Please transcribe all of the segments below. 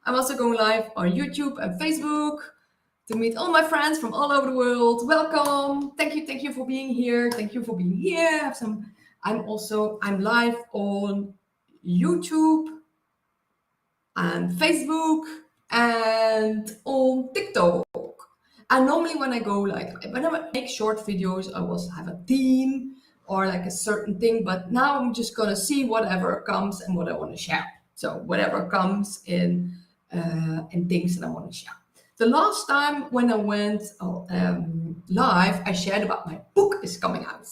I'm also going live on YouTube and Facebook to meet all my friends from all over the world. Welcome. Thank you for being here. Thank you for being here. I'm live on YouTube and Facebook and on TikTok. And normally when I make short videos, I will have a theme or like a certain thing, but now I'm just gonna see whatever comes and what I want to share. So whatever comes in things that I want to share. The last time when I went live, I shared about my book is coming out.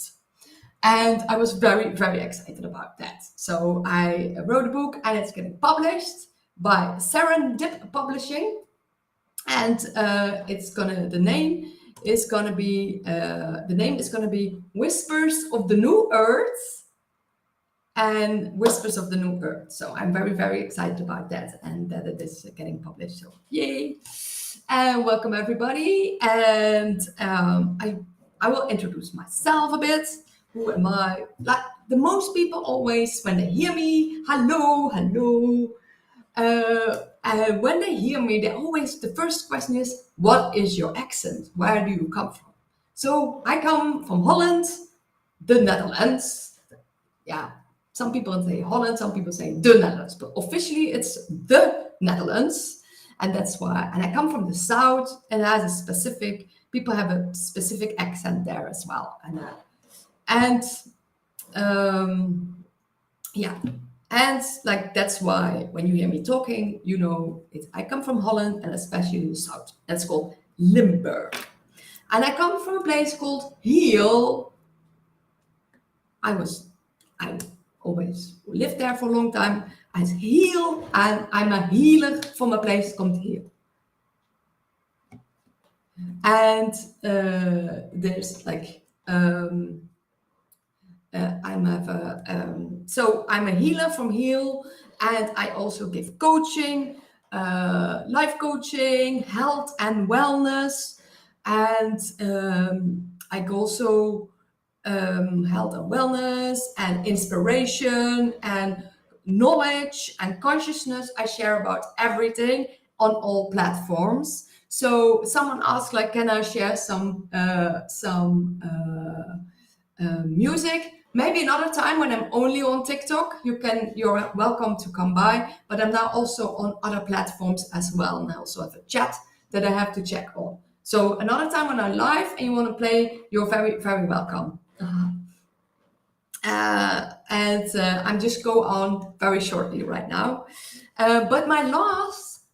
And I was very, very excited about that. So I wrote a book and it's getting published by Serendip Publishing. And the name is gonna be Whispers of the New Earth and Whispers of the New Earth. So I'm very, very excited about that and that it is getting published. So yay! And welcome everybody. And I will introduce myself a bit. Who am I? Like the most people always, when they hear me, hello. And when they hear me, the first question is, what is your accent? Where do you come from? So I come from Holland, the Netherlands. Yeah, some people say Holland, some people say the Netherlands, but officially it's the Netherlands. And that's why, and I come from the south, and people have a specific accent there as well. And like that's why when you hear me talking, you know I come from Holland and especially the south. That's called Limburg. And I come from a place called Heel. I always lived there for a long time. As Heel, and I'm a healer from a place called Heel. And there's like so I'm a healer from Heal, and I also give coaching, life coaching, health and wellness, and I also health and wellness and inspiration and knowledge and consciousness. I share about everything on all platforms. So someone asked, like, can I share some music? Maybe another time when I'm only on TikTok, you're welcome to come by, but I'm now also on other platforms as well. And I also have a chat that I have to check on. So another time when I'm live and you want to play, you're very, very welcome. I'm just go on very shortly right now. But my last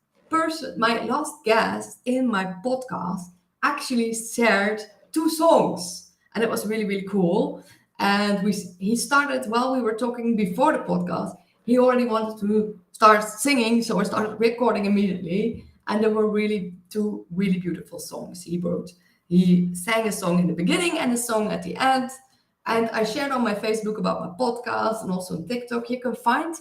guest in my podcast actually shared 2 songs, and it was really, really cool. And he started while we were talking before the podcast. He already wanted to start singing, so I started recording immediately. And there were really 2 really beautiful songs he wrote. He sang a song in the beginning and a song at the end. And I shared on my Facebook about my podcast and also on TikTok. You can find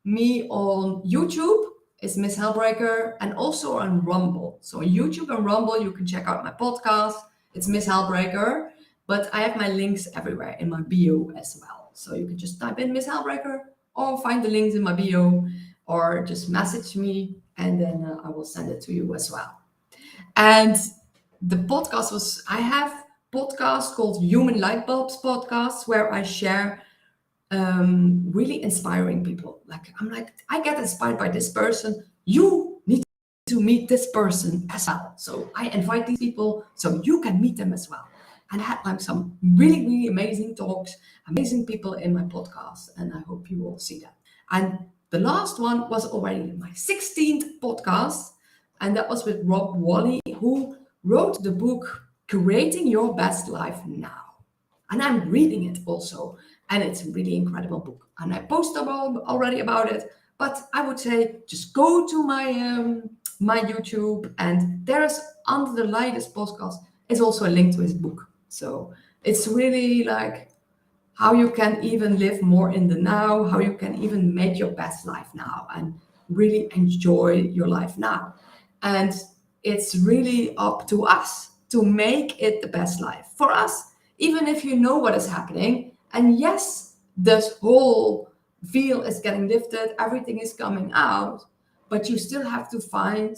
me on YouTube, it's Miss Hellbreaker, and also on Rumble. So on YouTube and Rumble, you can check out my podcast. It's Miss Hellbreaker. But I have my links everywhere in my bio as well. So you can just type in Miss Hellbreaker or find the links in my bio or just message me and then I will send it to you as well. And the podcast I have podcast called Human Light Bulbs Podcast where I share really inspiring people. I get inspired by this person. You need to meet this person as well. So I invite these people so you can meet them as well. And I had some really, really amazing talks, amazing people in my podcast, and I hope you all see that. And the last one was already my 16th podcast, and that was with Rob Wally, who wrote the book Creating Your Best Life Now. And I'm reading it also, and it's a really incredible book. And I posted already about it, but I would say just go to my my YouTube, and there's under the latest podcast is also a link to his book. So it's really like how you can even live more in the now, how you can even make your best life now and really enjoy your life now. And it's really up to us to make it the best life for us, even if you know what is happening. And yes, this whole veil is getting lifted, everything is coming out, but you still have to find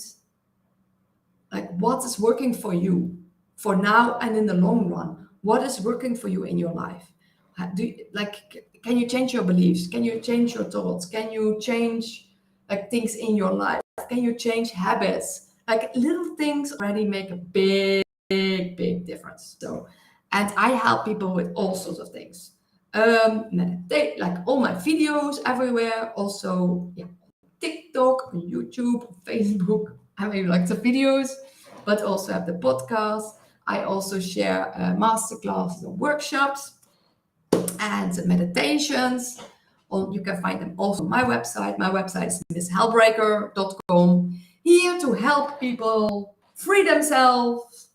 like what is working for you for now and in the long run. What is working for you in your life? Can you change your beliefs? Can you change your thoughts? Can you change like things in your life? Can you change habits? Like little things already make a big difference. So, and I help people with all sorts of things. Meditate, like all my videos everywhere. Also, yeah, TikTok, on YouTube, on Facebook. I mean, like the videos, but also have the podcast. I also share masterclasses and workshops and meditations. You can find them also on my website. My website is misshellbreaker.com. Here to help people free themselves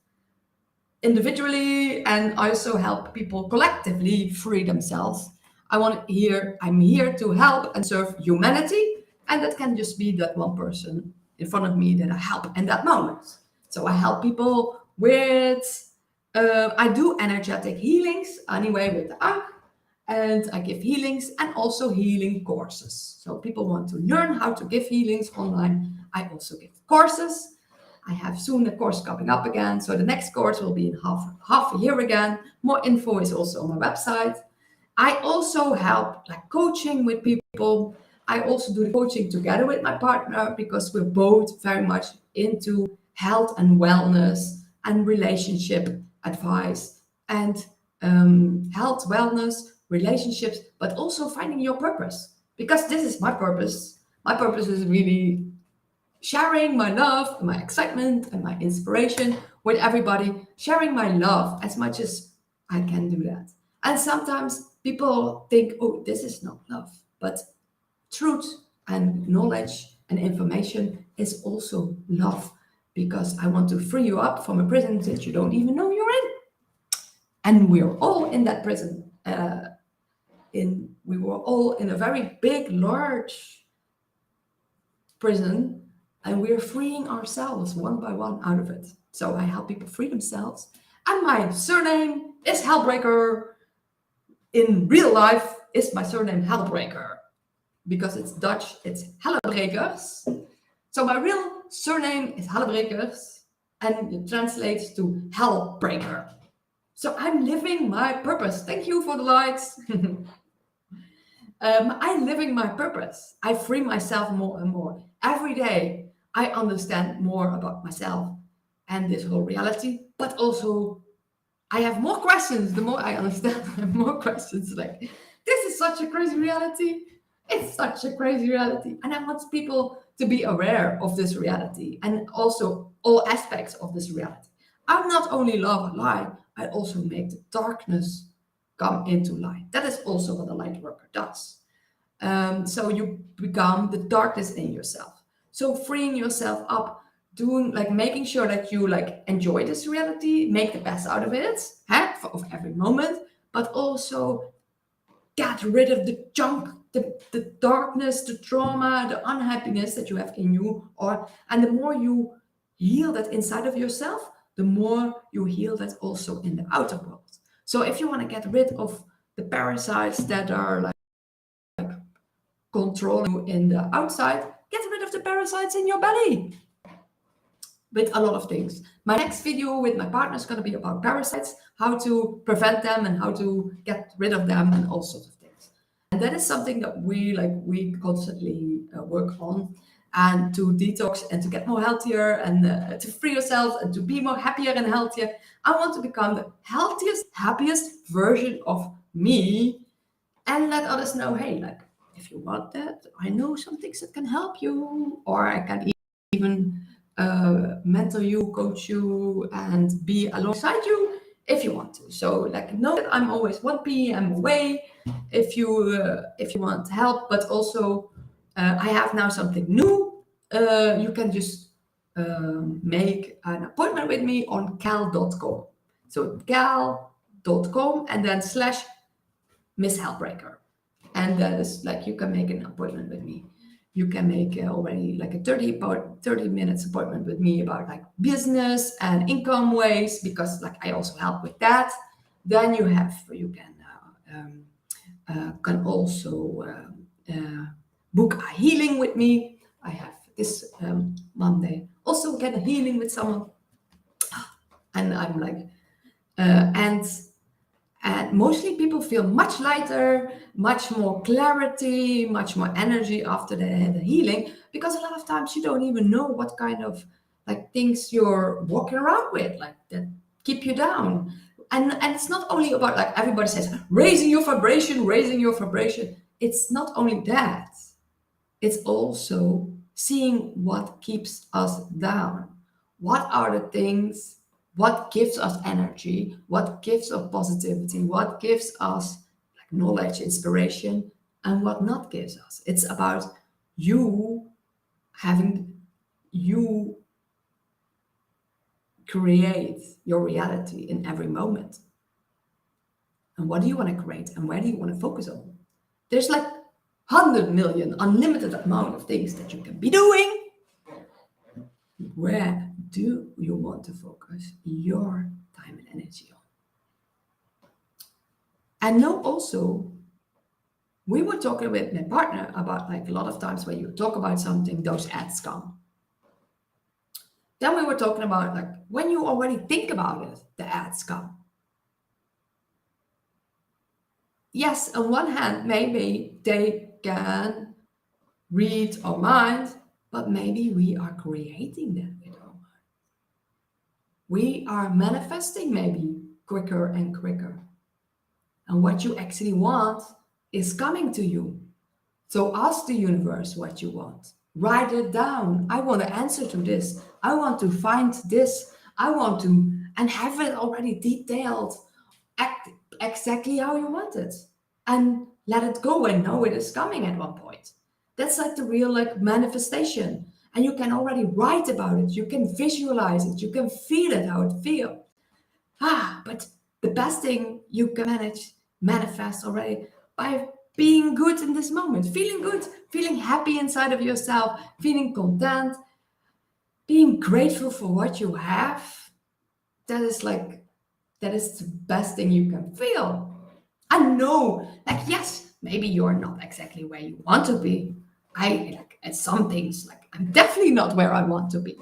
individually and also help people collectively free themselves. I'm here to help and serve humanity, and that can just be that one person in front of me that I help in that moment. So I help people with I do energetic healings anyway with the Ankh, and I give healings and also healing courses. So people want to learn how to give healings online. I also give courses. I have soon a course coming up again. So the next course will be in half a year again. More info is also on my website. I also help like coaching with people. I also do the coaching together with my partner because we're both very much into health and wellness and relationship advice and health, wellness, relationships, but also finding your purpose. Because this is my purpose. My purpose is really sharing my love, my excitement, and my inspiration with everybody, sharing my love as much as I can do that. And sometimes people think, oh, this is not love. But truth and knowledge and information is also love because I want to free you up from a prison that you don't even know you're in. And we're all in that prison. We were all in a very big, large prison, and we're freeing ourselves one by one out of it. So I help people free themselves. And my surname is Hellbreaker. In real life, is my surname Hellbreaker because it's Dutch. It's Hellebrekers. So my real surname is Hellebrekers, and it translates to Hellbreaker. So I'm living my purpose. Thank you for the likes. I'm living my purpose. I free myself more and more. Every day, I understand more about myself and this whole reality, but also I have more questions. The more I understand, I have more questions. Like, this is such a crazy reality. It's such a crazy reality. And I want people to be aware of this reality and also all aspects of this reality. I'm not only love and light, I also make the darkness come into light. That is also what a light worker does. So you become the darkness in yourself. So freeing yourself up, doing like making sure that you like enjoy this reality, make the best out of it, of every moment, but also get rid of the junk, the darkness, the trauma, the unhappiness that you have in you. And the more you heal that inside of yourself, the more you heal that also in the outer world. So if you want to get rid of the parasites that are like controlling you in the outside, get rid of the parasites in your belly with a lot of things. My next video with my partner is going to be about parasites, how to prevent them and how to get rid of them and all sorts of things. And that is something that we constantly work on, and to detox and to get more healthier and to free yourself and to be more happier and healthier. I want to become the healthiest, happiest version of me and let others know, hey, like, if you want that, I know some things that can help you, or I can even mentor you, coach you, and be alongside you if you want to. So, like, know that I'm always 1 p.m. away if you want help. But also, I have now something new. You can just make an appointment with me on cal.com. So cal.com and then /Miss Hellbreaker. And that is like, you can make an appointment with me. You can make already like a 30 minutes appointment with me about like business and income ways, because like I also help with that. Then you can also book a healing with me. I have this Monday. Also get a healing with someone. And I'm like, and mostly people feel much lighter, much more clarity, much more energy after they had the healing, because a lot of times you don't even know what kind of like things you're walking around with, like that keep you down. And it's not only about like everybody says raising your vibration, raising your vibration. It's not only that. It's also seeing what keeps us down. What are the things, what gives us energy, what gives us positivity, what gives us like knowledge, inspiration, and what not gives us. It's about you you create your reality in every moment. And what do you want to create and where do you want to focus on? There's like 100 million, unlimited amount of things that you can be doing. Where do you want to focus your time and energy on? And know also, we were talking with my partner about like a lot of times when you talk about something, those ads come. Then we were talking about like when you already think about it, the ads come. Yes, on one hand, maybe they can read our mind, but maybe we are creating that with our mind. We are manifesting maybe quicker and quicker. And what you actually want is coming to you. So ask the universe what you want. Write it down. I want to answer to this. I want to find this. I want to, and have it already detailed, exactly how you want it. And let it go and know it is coming at one point. That's like the real like manifestation. And you can already write about it. You can visualize it. You can feel it, how it feels. But the best thing you can manifest already by being good in this moment, feeling good, feeling happy inside of yourself, feeling content, being grateful for what you have. That is the best thing you can feel. And know, like, yes, maybe you're not exactly where you want to be. I like at some things, like I'm definitely not where I want to be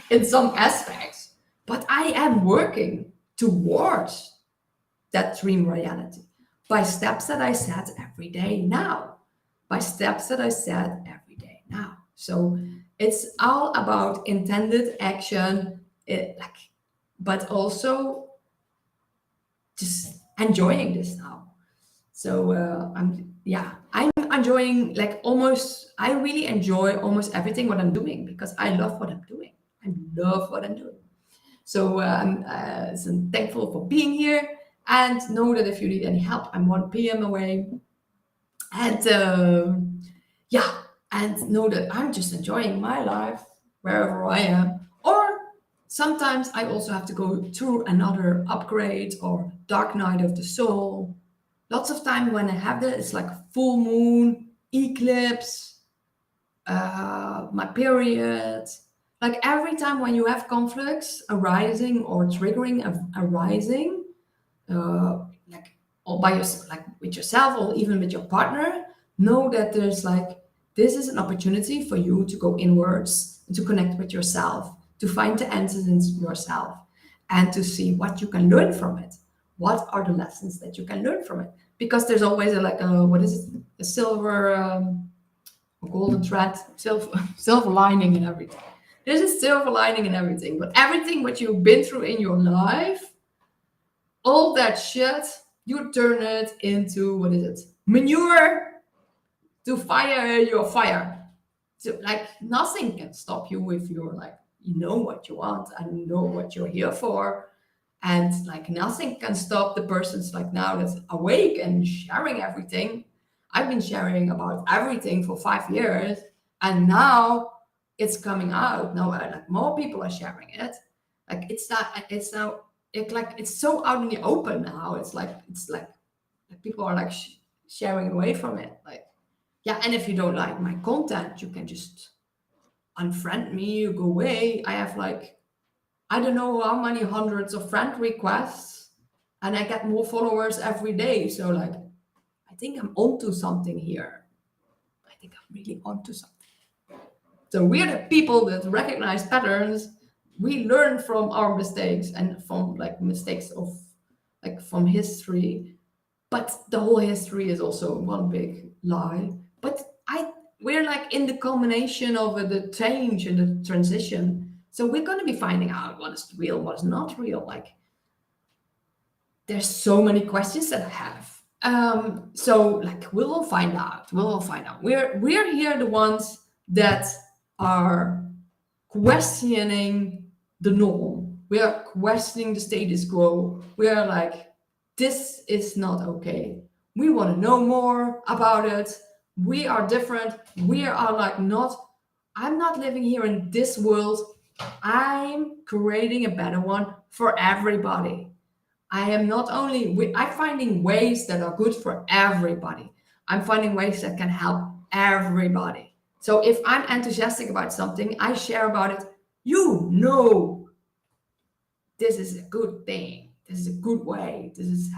in some aspects, but I am working towards that dream reality by steps that I set every day now, by steps that I set every day now. So it's all about intended action, but also just enjoying this now. So I'm enjoying like almost. I really enjoy almost everything what I'm doing because I love what I'm doing. I love what I'm doing. So I'm thankful for being here, and know that if you need any help, I'm 1 p.m. away, and and know that I'm just enjoying my life wherever I am. Or sometimes I also have to go through another upgrade or dark night of the soul. Lots of time when I have that, it's like full moon, eclipse, my period. Like every time when you have conflicts arising or triggering arising, like all by yourself, like with yourself or even with your partner, know that there's like this is an opportunity for you to go inwards, to connect with yourself, to find the answers in yourself, and to see what you can learn from it. What are the lessons that you can learn from it? Because there's always what is it? A silver, a golden thread, silver lining in everything. There's a silver lining in everything, but everything what you've been through in your life, all that shit, you turn it into what is it? Manure to fire your fire. So like nothing can stop you if you're like you know what you want and you know what you're here for. And like nothing can stop the person's like now that's awake and sharing everything. I've been sharing about everything for 5 years, and now it's coming out. Now like more people are sharing it. Like it's now it's so out in the open now. It's like people are like sharing away from it. Like yeah, and if you don't like my content, you can just unfriend me, you go away. I have like I don't know how many hundreds of friend requests, and I get more followers every day. So like, I think I'm onto something here. think I'm really onto something. So we're the people that recognize patterns. We learn from our mistakes and from like mistakes of like from history, but the whole history is also one big lie. But we're like in the culmination of the change and the transition. So we're going to be finding out what is real, what is not real. Like there's so many questions that I have. So like we will find out. We will find out. We're here the ones that are questioning the norm. We are questioning the status quo. We are like, this is not okay. We want to know more about it. We are different. We are like not, I'm not living here in this world. I'm creating a better one for everybody. I am not only, I'm finding ways that are good for everybody. I'm finding ways that can help everybody. So if I'm enthusiastic about something, I share about it. You know, this is a good thing. This is a good way. This is,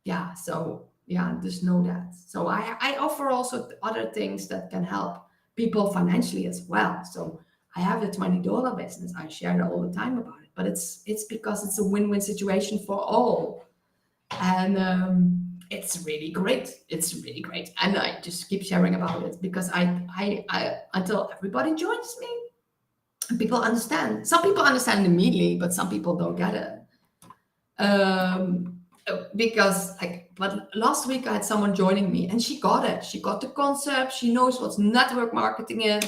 yeah. So yeah, just know that. So I offer also other things that can help people financially as well. So I have the $20 business. I share all the time about it, but it's because it's a win-win situation for all. And it's really great. It's really great, and I just keep sharing about it because I until everybody joins me, and people understand. Some people understand immediately, but some people don't get it. Because like, but last week I had someone joining me, and she got it. She got the concept. She knows what network marketing is.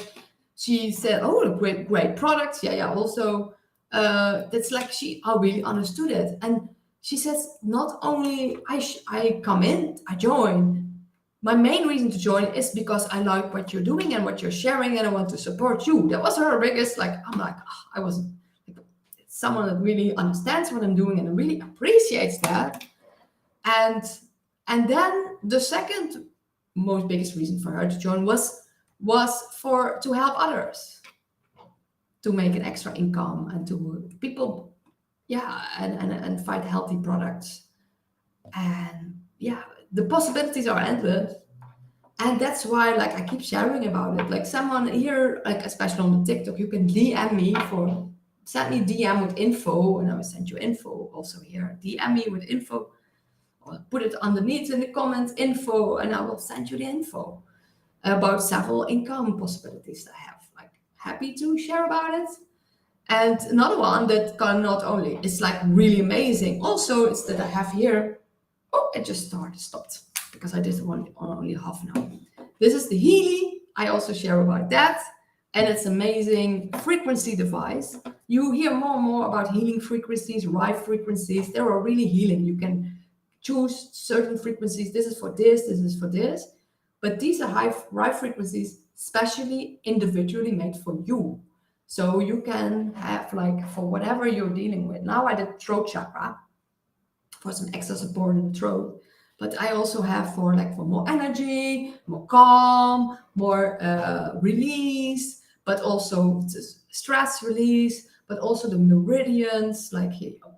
She said, "Oh, great products." Yeah. Also, that's like I really understood it, and she says, not only I come in, I join. My main reason to join is because I like what you're doing and what you're sharing, and I want to support you. That was her biggest, like, I'm like, I was like, someone that really understands what I'm doing and really appreciates that. And then the second most biggest reason for her to join was to help others, to make an extra income and to people, yeah, and find healthy products. And yeah, the possibilities are endless. And that's why like I keep sharing about it. Like someone here, like especially on the TikTok, you can DM me send me DM with info, and I will send you info also here. DM me with info, or put it underneath in the comments, info, and I will send you the info about several income possibilities that I have. Like happy to share about it. And another one that can not only, it's like really amazing. Also, it's that I have here. Oh, it just stopped because I did only half an hour. This is the Healy. I also share about that. And it's amazing frequency device. You hear more and more about healing frequencies, right frequencies. They are really healing. You can choose certain frequencies. This is for this is for this. But these are right frequencies, specially individually made for you. So you can have like for whatever you're dealing with. Now I did throat chakra for some extra support in the throat, but I also have for more energy, more calm, more release, but also stress release, but also the meridians. Like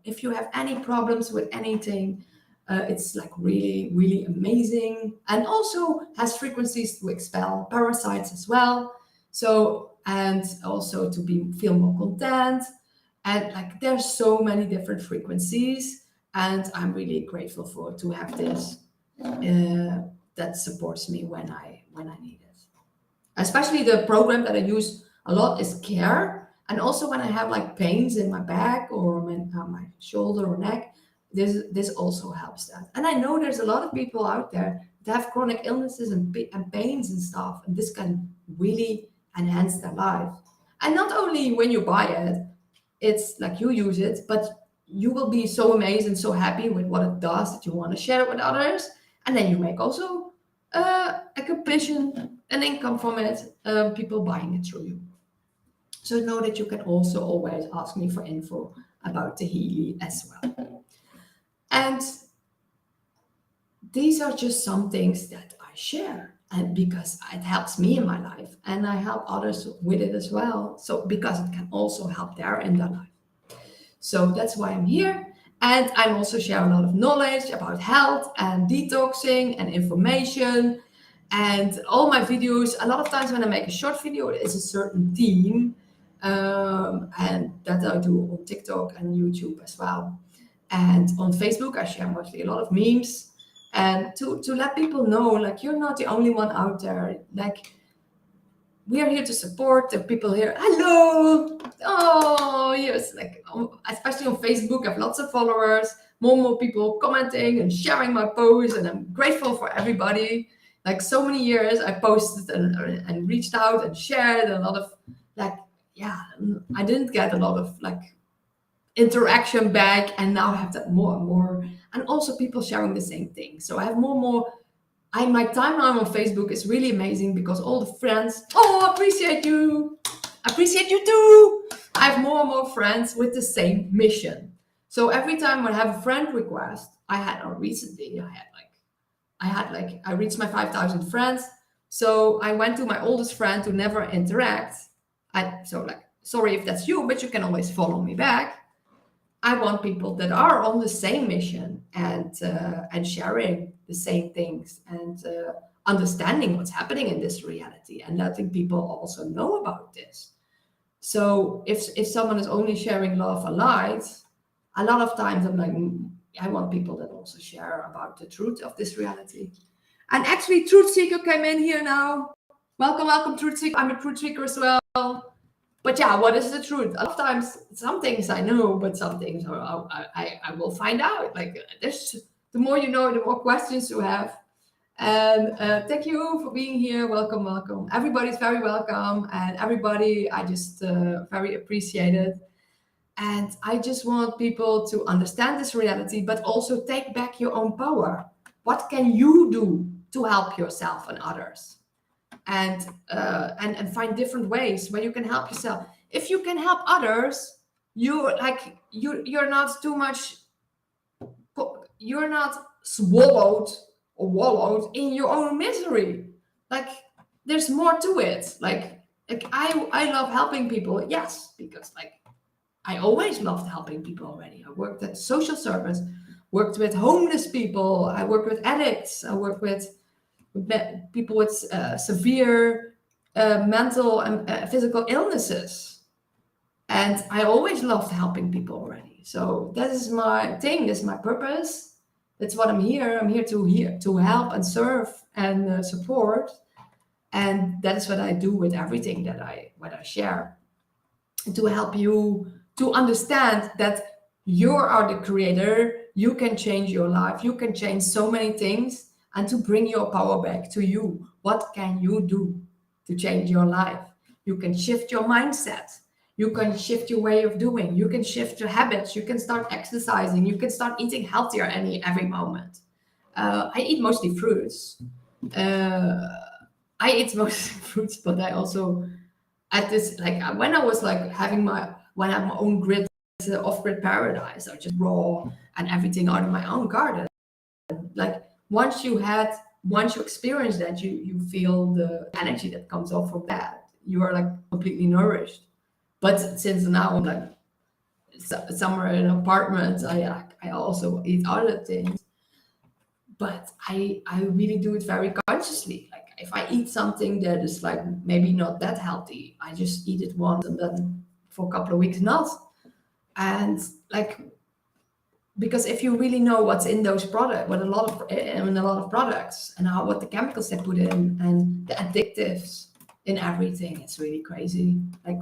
if you have any problems with anything, it's like really, really amazing, and also has frequencies to expel parasites as well. So, and also to feel more content, and like there's so many different frequencies, and I'm really grateful to have this that supports me when I need it. Especially the program that I use a lot is Care, and also when I have like pains in my back or my shoulder or neck, this also helps that. And I know there's a lot of people out there that have chronic illnesses and pains and stuff, and this can really enhance their life. And not only when you buy it, it's like you use it, but you will be so amazed and so happy with what it does that you want to share it with others. And then you make also a commission, an income from it, people buying it through you. So know that you can also always ask me for info about the Healy as well. And these are just some things that I share, and because it helps me in my life, and I help others with it as well. So because it can also help in their life. So that's why I'm here. And I'm also sharing a lot of knowledge about health and detoxing and information. And all my videos, a lot of times when I make a short video, it's a certain theme, and that I do on TikTok and YouTube as well. And on Facebook, I share mostly a lot of memes, and to let people know, like, you're not the only one out there. Like, we are here to support the people here. Hello. Oh, yes. Like, especially on Facebook, I have lots of followers, more and more people commenting and sharing my posts, and I'm grateful for everybody. Like, so many years I posted and reached out and shared a lot of, like, yeah, I didn't get a lot of like interaction back, and now I have that more and more, and also people sharing the same thing. So I have more and more. My timeline on Facebook is really amazing because all the friends, oh, appreciate you too. I have more and more friends with the same mission. So every time when I have a friend request, recently I reached my 5,000 friends. So I went to my oldest friend who never interact. Sorry if that's you, but you can always follow me back. I want people that are on the same mission and sharing the same things and understanding what's happening in this reality and letting people also know about this. So if someone is only sharing love and light, a lot of times I'm like, I want people that also share about the truth of this reality. And actually, Truth Seeker came in here now. Welcome, Truth Seeker. I'm a Truth Seeker as well. But yeah, what is the truth? A lot of times, some things I know, but some things I will find out. Like, the more you know, the more questions you have. And thank you for being here. Welcome. Everybody's very welcome, and everybody, I just very appreciated. And I just want people to understand this reality, but also take back your own power. What can you do to help yourself and others? And find different ways where you can help yourself. If you can help others, you're not too much. You're not swallowed or wallowed in your own misery. Like, there's more to it. Like I love helping people. Yes, because like I always loved helping people already. I worked at social service, worked with homeless people. I worked with addicts. I worked with people with severe mental and physical illnesses. And I always loved helping people already. So that is my thing. That's my purpose. That's what I'm here. I'm here to help and serve and support. And that is what I do with everything that I share. To help you to understand that you are the creator. You can change your life. You can change so many things. And to bring your power back to you. What can you do to change your life? You can shift your mindset. You can shift your way of doing. You can shift your habits. You can start exercising. You can start eating healthier every moment. I eat mostly fruits. I eat mostly fruits, but I also at this, like, when I was like when I had my own grid, off-grid paradise, I just raw and everything out of my own garden. Like, once you experience that, you feel the energy that comes off from that. You are like completely nourished. But since now I'm like somewhere in an apartment, I also eat other things. But I really do it very consciously. Like, if I eat something that is like maybe not that healthy, I just eat it once and then for a couple of weeks not. And like, because if you really know what's in those products, in a lot of products, and what the chemicals they put in and the additives in everything, it's really crazy. Like,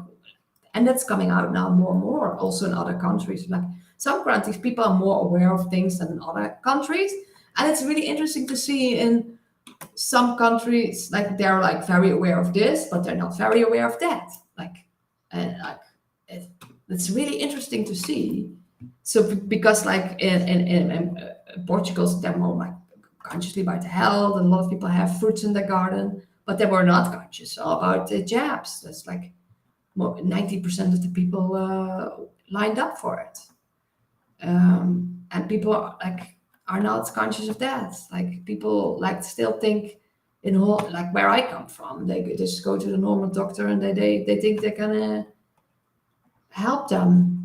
and that's coming out now more and more, also in other countries. Like, some countries, people are more aware of things than in other countries, and it's really interesting to see in some countries, like, they're like very aware of this, but they're not very aware of that. Like, and like it's really interesting to see. So because like in Portugal, they're more like consciously about health, and a lot of people have fruits in their garden, but they were not conscious about the jabs. That's like 90% of the people lined up for it, and people are not conscious of that. Like, people like still think in whole, like where I come from, they just go to the normal doctor and they think they're gonna help them.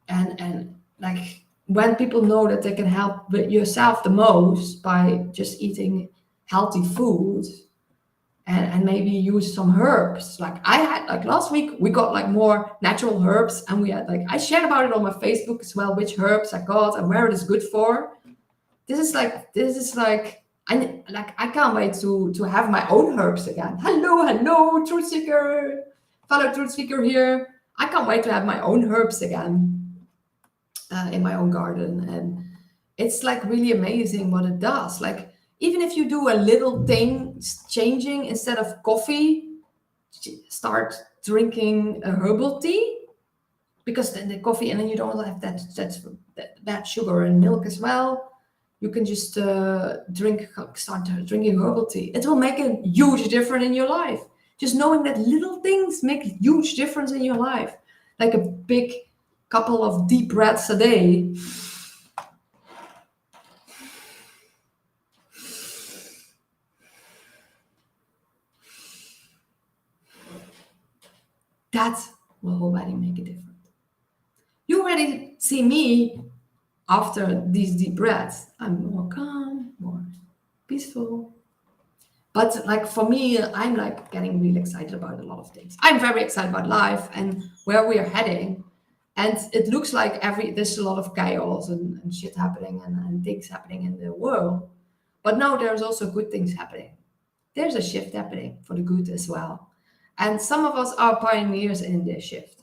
And like, when people know that they can help yourself the most by just eating healthy food and maybe use some herbs. Like I had like last week, we got like more natural herbs, and we had like I shared about it on my Facebook as well, which herbs I got and where it is good for. This is like I can't wait to have my own herbs again. Hello, truth seeker, fellow truth seeker here. I can't wait to have my own herbs again in my own garden, and it's like really amazing what it does. Like even if you do a little thing changing, instead of coffee, start drinking a herbal tea, because then the coffee, and then you don't have that bad sugar and milk as well. You can just start drinking herbal tea. It will make a huge difference in your life. Just knowing that little things make a huge difference in your life, like a big couple of deep breaths a day. That will already make a difference. You already see me after these deep breaths. I'm more calm, more peaceful. But like for me, I'm like getting really excited about a lot of things. I'm very excited about life and where we are heading. And it looks like there's a lot of chaos and shit happening and things happening in the world. But no, there's also good things happening. There's a shift happening for the good as well. And some of us are pioneers in this shift.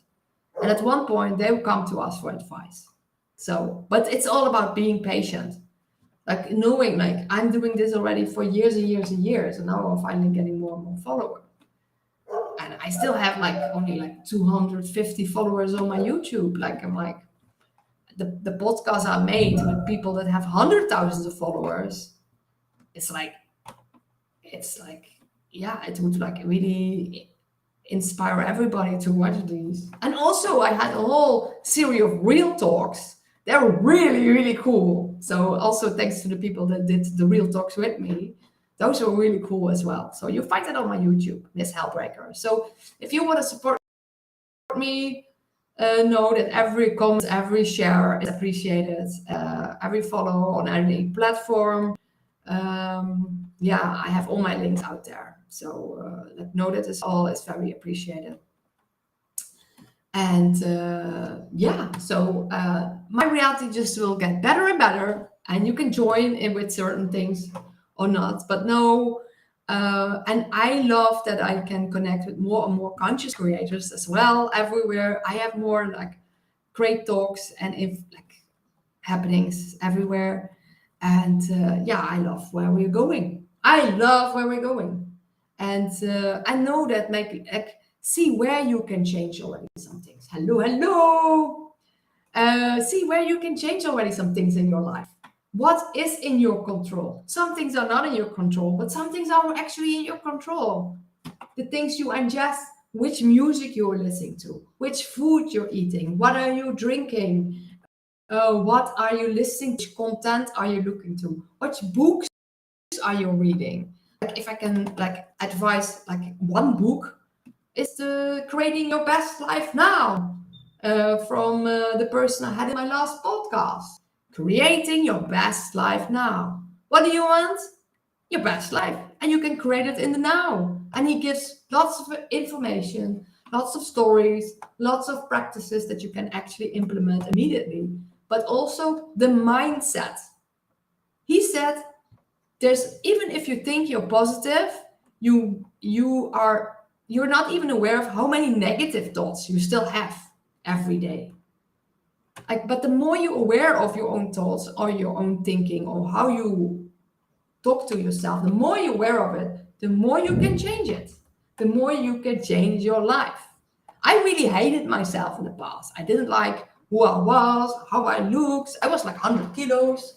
And at one point, they will come to us for advice. So, but it's all about being patient. Like knowing, like I'm doing this already for years and years and years, and now I'm finally getting more and more followers. And I still have like only like 250 followers on my YouTube. Like I'm like the podcasts are made with people that have 100,000 of followers. It's like yeah, it would like really inspire everybody to watch these. And also I had a whole series of real talks. They're really, really cool. So also thanks to the people that did the real talks with me. Those are really cool as well. So you find that on my YouTube, Miss Hellbreaker. So if you want to support me, know that every comment, every share is appreciated. Every follow on any platform. Yeah, I have all my links out there. So know that this all is very appreciated. And yeah, so my reality just will get better and better, and you can join in with certain things or not. But no, and I love that I can connect with more and more conscious creators as well everywhere. I have more like great talks and like happenings everywhere. And yeah, I love where we're going. I love where we're going. And I know that like see where you can change already some things. Hello. See where you can change already some things in your life. What is in your control? Some things are not in your control, but some things are actually in your control. The things you ingest, which music you're listening to, which food you're eating, what are you drinking, what are you listening to, which content are you looking to, which books are you reading. Like if I can like advise like one book, is the Creating Your Best Life Now from the person I had in my last podcast. Creating your best life now. What do you want? Your best life. And you can create it in the now. And he gives lots of information, lots of stories, lots of practices that you can actually implement immediately. But also the mindset. He said, even if you think you're positive, you're not even aware of how many negative thoughts you still have every day. Like, but the more you're aware of your own thoughts or your own thinking or how you talk to yourself, the more you're aware of it, the more you can change it, the more you can change your life. I really hated myself in the past. I didn't like who I was, how I looked. I was like 100 kilos.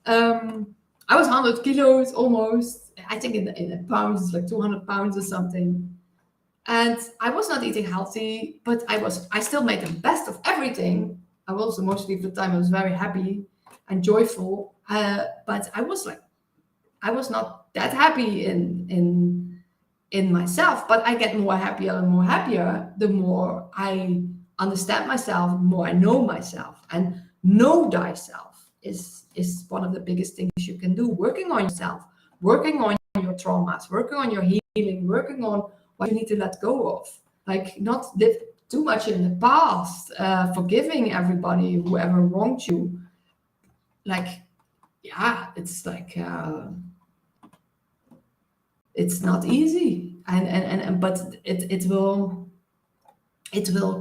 I was 100 kilos almost. I think in pounds, it's like 200 pounds or something. And I was not eating healthy, but I still made the best of everything. I was mostly of the time I was very happy and joyful. But I was not that happy in myself. But I get more happier and more happier the more I understand myself, the more I know myself. And know thyself is one of the biggest things you can do. Working on yourself, working on traumas, working on your healing, working on what you need to let go of. Like not live too much in the past, forgiving everybody who ever wronged you. Like, yeah, it's like it's not easy, and but it will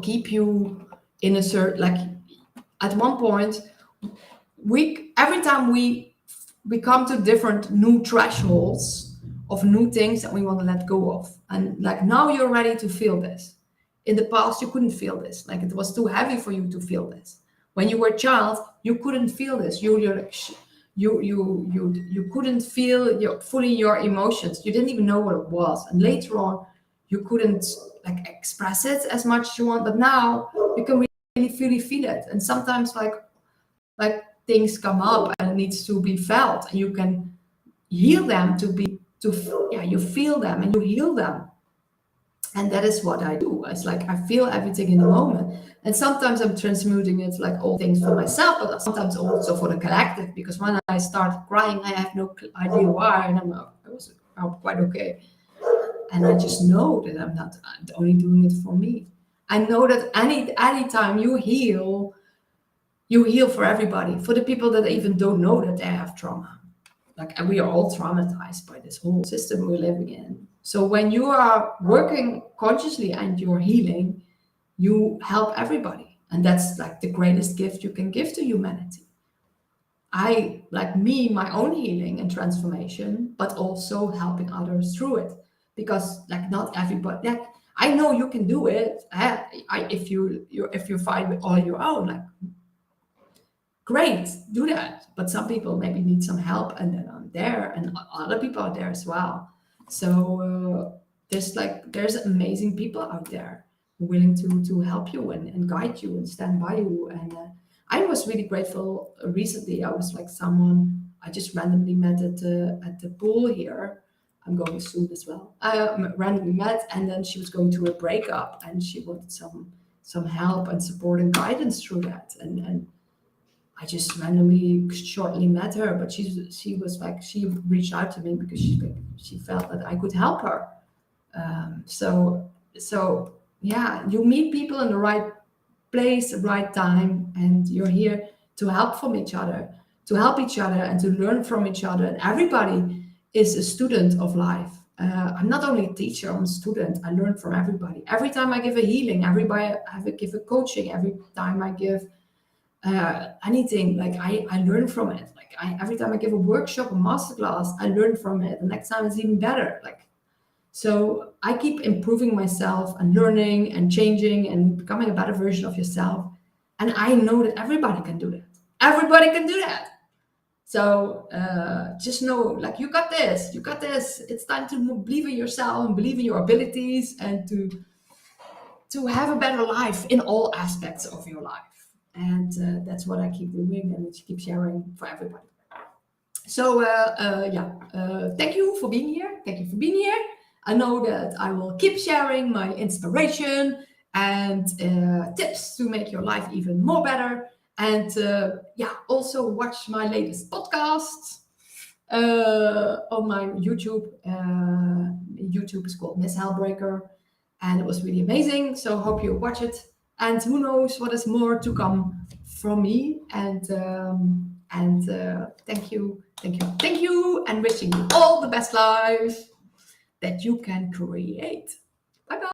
keep you in a certain, like at one point every time we come to different new thresholds of new things that we want to let go of, and like now you're ready to feel this. In the past you couldn't feel this, like it was too heavy for you to feel this. When you were a child you couldn't feel this. You're like you couldn't feel fully your emotions. You didn't even know what it was, and later on you couldn't like express it as much as you want, but now you can really feel it. And sometimes like things come up and it needs to be felt, and you can heal them you feel them and you heal them. And that is what I do. It's like I feel everything in the moment, and sometimes I'm transmuting it like all things for myself, but sometimes also for the collective, because when I start crying I have no idea why, and I'm quite okay. And I just know that I'm only doing it for me. I know that any time you heal for everybody, for the people that even don't know that they have trauma. Like, and we are all traumatized by this whole system we're living in. So when you are working consciously and you're healing, you help everybody. And that's like the greatest gift you can give to humanity. I, like me, my own healing and transformation, but also helping others through it. Because like not everybody, like I know you can do it. If you fight with all your own, like great, do that. But some people maybe need some help, and then I'm there, and other people are there as well. So there's amazing people out there willing to help you and guide you and stand by you. And I was really grateful recently. I was like someone I just randomly met at the pool here. I'm going soon as well. I randomly met, and then she was going through a breakup, and she wanted some help and support and guidance through that. And I just randomly shortly met her, but she was like, she reached out to me because she felt that I could help her. So yeah, you meet people in the right place, the right time, and you're here to help each other, and to learn from each other. And everybody is a student of life. I'm not only a teacher, I'm a student. I learn from everybody. Every time I give a healing, give a coaching, every time I give anything, like I learn from it. Like every time I give a workshop, a masterclass, I learn from it. The next time it's even better. Like, so I keep improving myself and learning and changing and becoming a better version of yourself. And I know that everybody can do that. Everybody can do that. So just know, like, you got this. You got this. It's time to believe in yourself and believe in your abilities, and to have a better life in all aspects of your life. And that's what I keep doing, and keep sharing for everybody. So thank you for being here. Thank you for being here. I know that I will keep sharing my inspiration and tips to make your life even more better. And also watch my latest podcast on my YouTube. YouTube is called Miss Hellbreaker, and it was really amazing. So hope you watch it. And who knows what is more to come from me. And thank you, and wishing you all the best life that you can create.